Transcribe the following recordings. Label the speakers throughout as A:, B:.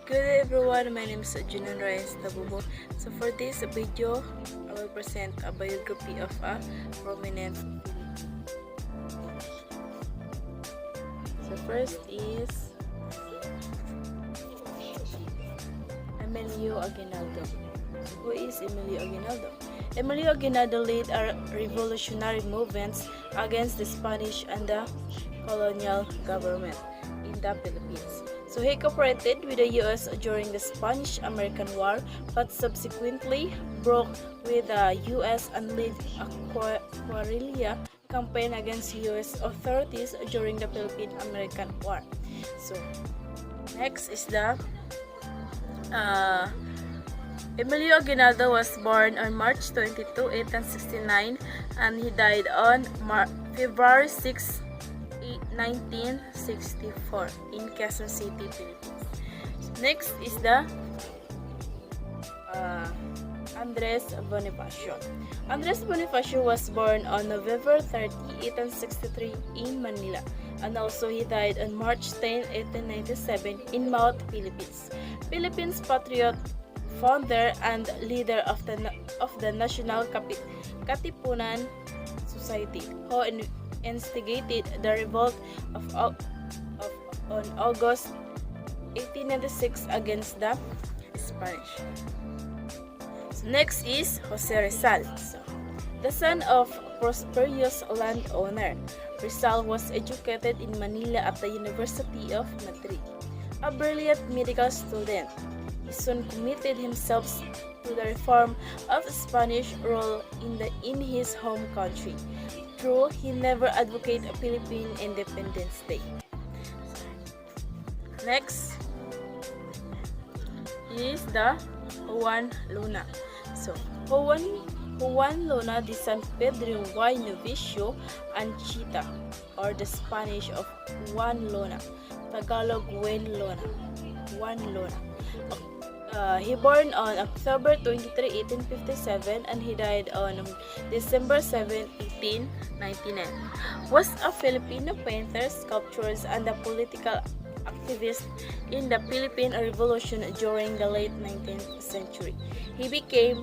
A: Good everyone, my name is Junan Reyes Tabubo. So for this video, I will present a biography of a prominent Filipino. So first is Emilio Aguinaldo. Who is Emilio Aguinaldo? Emilio Aguinaldo led a revolutionary movements against the Spanish and the colonial government in the Philippines. So he cooperated with the U.S. during the Spanish-American War, but subsequently broke with the U.S. and led a guerrilla campaign against U.S. authorities during the Philippine-American War. So next is the Emilio Aguinaldo was born on March 22, 1869, and he died on February 6, 1964 in Quezon City, Philippines. Next is the Andres Bonifacio. Andres Bonifacio was born on November 30, 1863 in Manila, and also he died on March 10, 1897 in Mount, Philippines. Philippines patriot, founder and leader of the National Katipunan Society, who instigated the revolt on August 1896 against the Spanish. So next is Jose Rizal. So, the son of prosperous landowner, Rizal was educated in Manila at the University of Madrid. A brilliant medical student, he soon committed himself to the reform of Spanish rule in his home country. True, he never advocated a Philippine Independence Day. Next is the Juan Luna. So Juan Luna de San Pedro y Novicio Anchita, or the Spanish of Juan Luna, Tagalog Juan Luna. He born on October 23, 1857, and he died on December 7, 1899. Was a Filipino painter, sculptor, and a political activist in the Philippine Revolution during the late 19th century. He became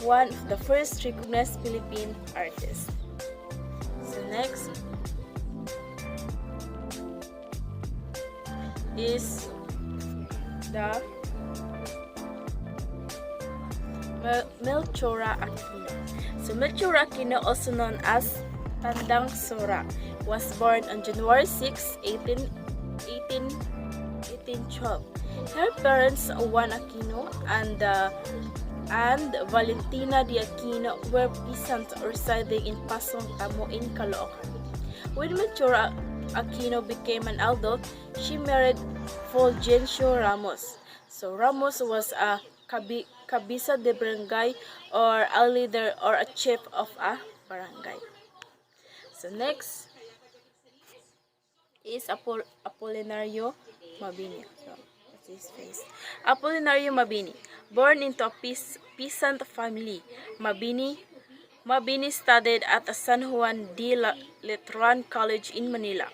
A: one of the first recognized Philippine artists. So next is the Melchora Aquino. So Melchora Aquino, also known as Tandang Sora, was born on January 6, 1812. Her parents, Juan Aquino and Valentina de Aquino, were peasants residing in Pasong Tamo in Caloocan. When Melchora Aquino became an adult, she married Fulgencio Ramos. So Ramos was a cabeza de barangay, or a leader or a chief of a barangay. So next is Apolinario Mabini. So that's his face. Apolinario Mabini, born into a peasant family. Mabini studied at the San Juan de Letran College in Manila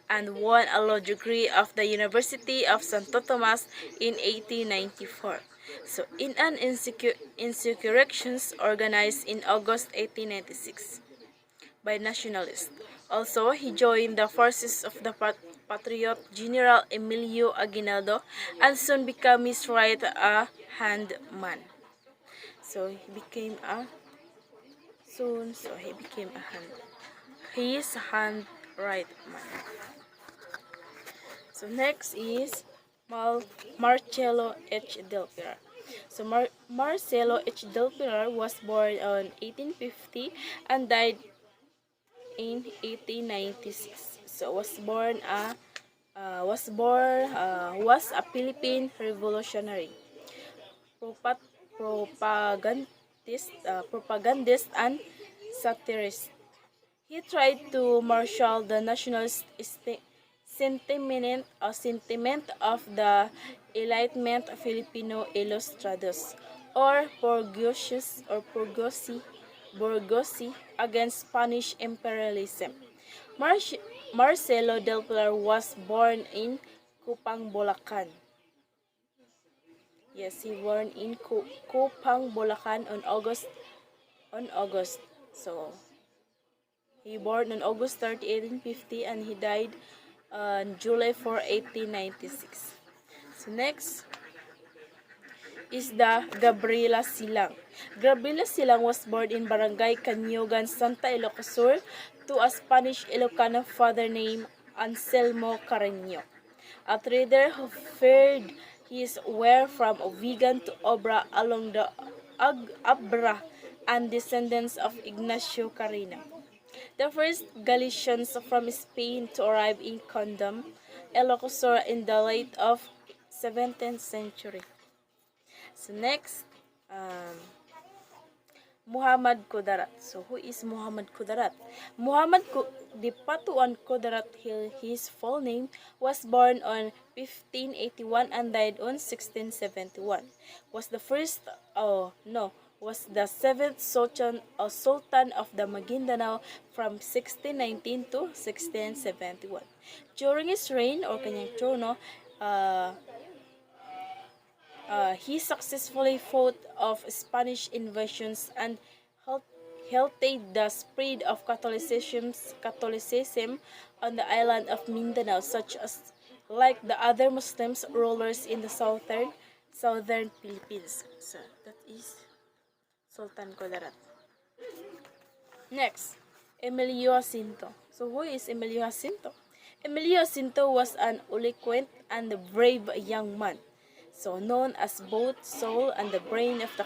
A: and won a law degree of the University of Santo Tomas in 1894. So, in an insurrections organized in August 1896 by nationalists. Also, he joined the forces of the patriot General Emilio Aguinaldo and soon became his right-hand man. So he became a his hand right man. So next is Marcelo H. Del Pilar. So Marcelo H. Del Pilar was born on 1850 and died in 1896. So was a Philippine revolutionary, propagandist and satirist. He tried to marshal the nationalist sentiment of the Enlightenment Filipino Ilustrados, or bourgeoisie against Spanish imperialism. Marcelo del Pilar was born in Cupang, Bulacan. Yes, he born in Kupang, Bulacan on August. So he born on August 30, 1850, and he died on July 4, 1896. So next is the Gabriela Silang. Gabriela Silang was born in Barangay Canyogan, Santa Ilocos Sur, to a Spanish Ilocano father named Anselmo Carreño, a trader who fared his way from Vigan to Obra along the Abra and descendants of Ignacio Carrino, the first Galicians from Spain to arrive in Condom, Ilocos Sur in the late of 17th century. So next, um, Muhammad Kudarat. So who is Muhammad Kudarat? Dipatuan Kudarat Hill, his full name, was born on 1581 and died on 1671. Was the first, was the seventh Sultan of the Maguindanao from 1619 to 1671. During his reign or kanyang trono, he successfully fought off Spanish invasions and halted the spread of Catholicism on the island of Mindanao, such as like the other Muslims rulers in the southern Philippines. So that is Sultan Kudarat. Next, Emilio Jacinto. So who is Emilio Jacinto? Emilio Jacinto was an eloquent and brave young man, so known as both soul and the brain of the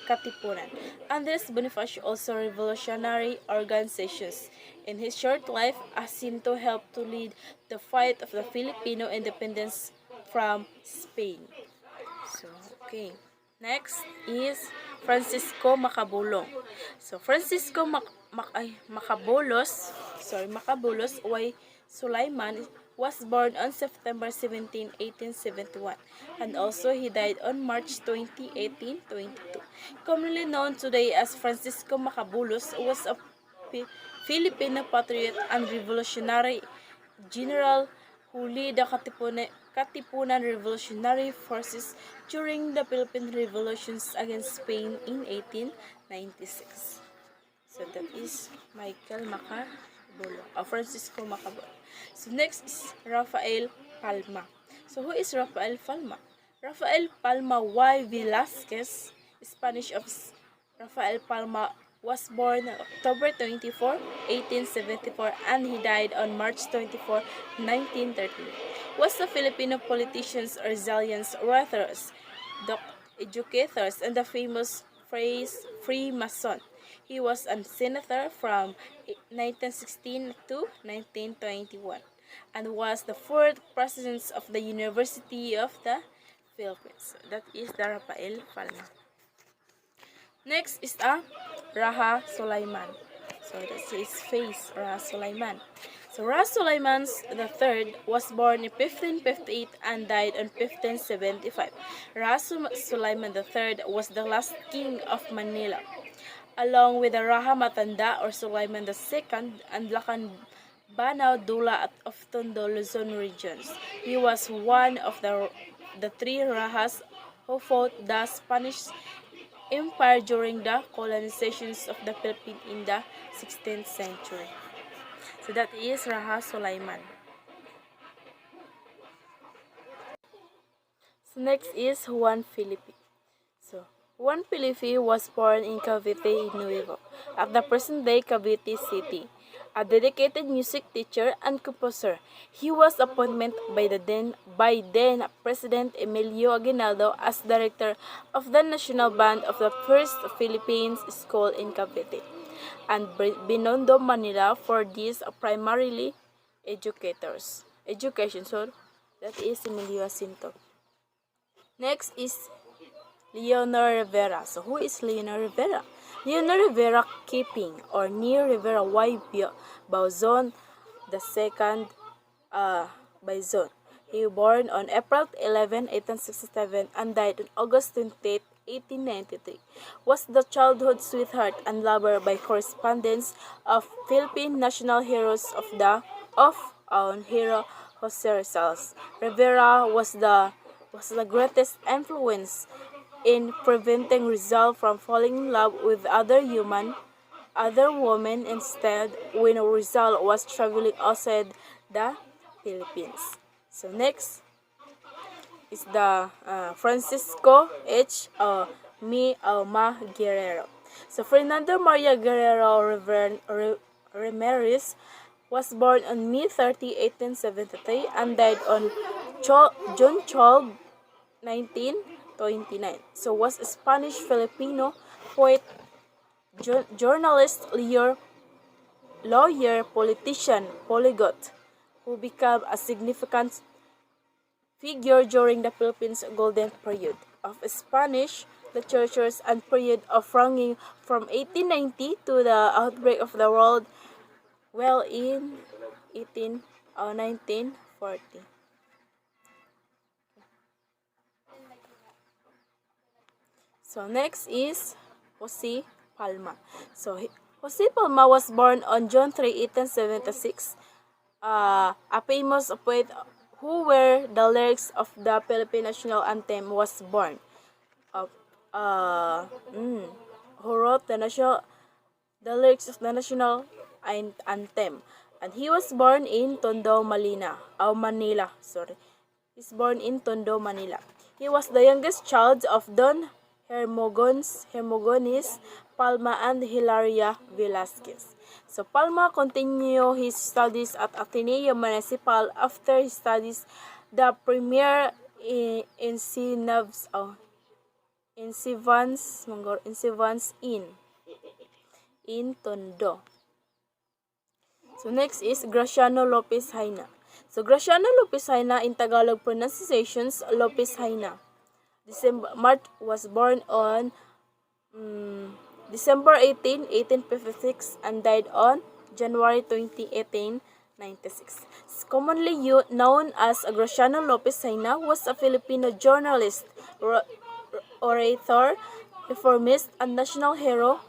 A: Katipunan. Andres Bonifacio also revolutionary organizations. In his short life, Jacinto helped to lead the fight of the Filipino independence from Spain. So, okay. Next is Francisco Macabulong. So, Francisco Macabulos Y. Sulaiman was born on September 17, 1871, and also he died on March 20, 1822. Commonly known today as Francisco Macabulos, was a Filipino patriot and revolutionary general who led the Katipunan Revolutionary Forces during the Philippine Revolutions against Spain in 1896. So that is Francisco Macabulo. So next is Rafael Palma. So who is Rafael Palma? Rafael Palma Y. Velasquez, Spanish of Rafael Palma, was born on October 24, 1874, and he died on March 24, 1930. Was a Filipino politician, resilience writers, educators, and the famous phrase Freemason. He was a senator from 1916 to 1921 and was the fourth president of the University of the Philippines. That is the Rafael Palma. Next is Raha Sulaiman. So that's his face, Raha Sulaiman. So Raha Sulaiman III was born in 1558 and died in 1575. Raha Sulaiman III was the last king of Manila, along with the Raha Matanda or Sulaiman II and Banao Dula of Tondo, Luzon regions. He was one of the three Rahas who fought the Spanish Empire during the colonizations of the Philippines in the 16th century. So that is Raha Sulaiman. So next is Juan Felipe. So Juan Felipe was born in Cavite, Nuevo, at the present-day Cavite City. A dedicated music teacher and composer, he was appointed by then President Emilio Aguinaldo as director of the National Band of the First Philippines School in Cavite and Binondo, Manila for these primarily education. So that is Emilio Jacinto. Next is Leonor Rivera. So who is Leonor Rivera? Leonor Rivera Keeping or near Rivera Y. Bauzon II Bauzon. He was born on April 11, 1867 and died on August 28, 1893. Was the childhood sweetheart and lover by correspondence of Philippine national heroes hero Jose Rizal. Rivera was the was the greatest influence in preventing Rizal from falling in love with other women instead when Rizal was traveling outside the Philippines. So next is the Francisco H. Mi Alma Guerrero. So Fernando Maria Guerrero Ramirez was born on May 30, 1873 and died on June 12, 1929. So was a Spanish Filipino poet, journalist, lawyer, politician, polyglot, who became a significant figure during the Philippines' golden period of Spanish literatures and period of wrangling from 1890 to the outbreak of the World War in 1940. So next is Jose Palma. So Jose Palma was born on June 3, 1876. A famous poet who wrote the lyrics of the Philippine national anthem was born. Who wrote the lyrics of the national anthem, and he was born in Tondo, Manila. He's born in Tondo, Manila. He was the youngest child of Don Hermogenes Palma and Hilaria Velasquez. So Palma continued his studies at Ateneo Municipal after his studies the premier in Sivans in Tondo. So next is Graciano Lopez Haina. So Graciano Lopez Haina, in Tagalog pronunciations, Lopez Haina. March was born on December 18, 1856 and died on January 20, 1896. Commonly known as Graciano Lopez Haina, was a Filipino journalist, orator, reformist, and national hero,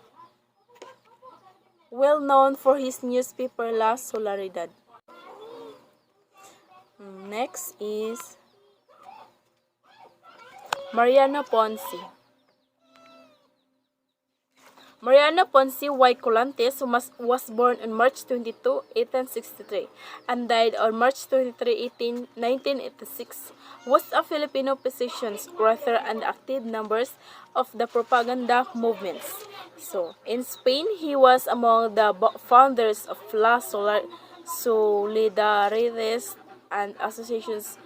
A: well known for his newspaper La Solidaridad. Next is Mariano Ponce. Mariano Ponce Y. Colantes was born on March 22, 1863 and died on March 23, 1986. Was a Filipino physician, author, and active members of the propaganda movements. So, in Spain, he was among the founders of La Solidaridad and associations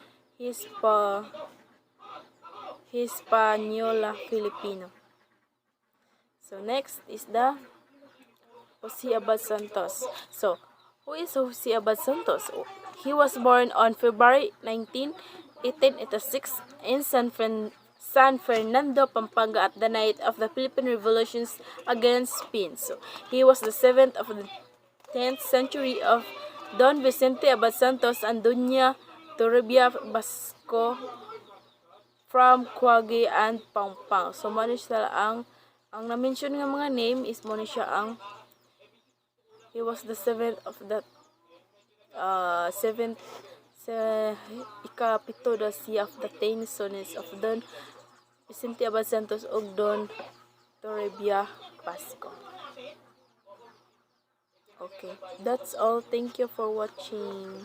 A: Hispaniola Filipino. So next is the Jose Abad Santos. So who is Jose Abad Santos? He was born on February 19, 1886 in San Fernando, Pampanga at the night of the Philippine Revolutions against Spain. So he was the seventh of the 10th century of Don Vicente Abad Santos and Doña Toribia Basco from Quagga and Pampang. So mano siya ang na-mention nga mga name is mo siya he was the seventh of that ikapito da siya of the 10 sons of Don Vicente Abad Santos ug Don Toribia Basco. Okay, that's all. Thank you for watching.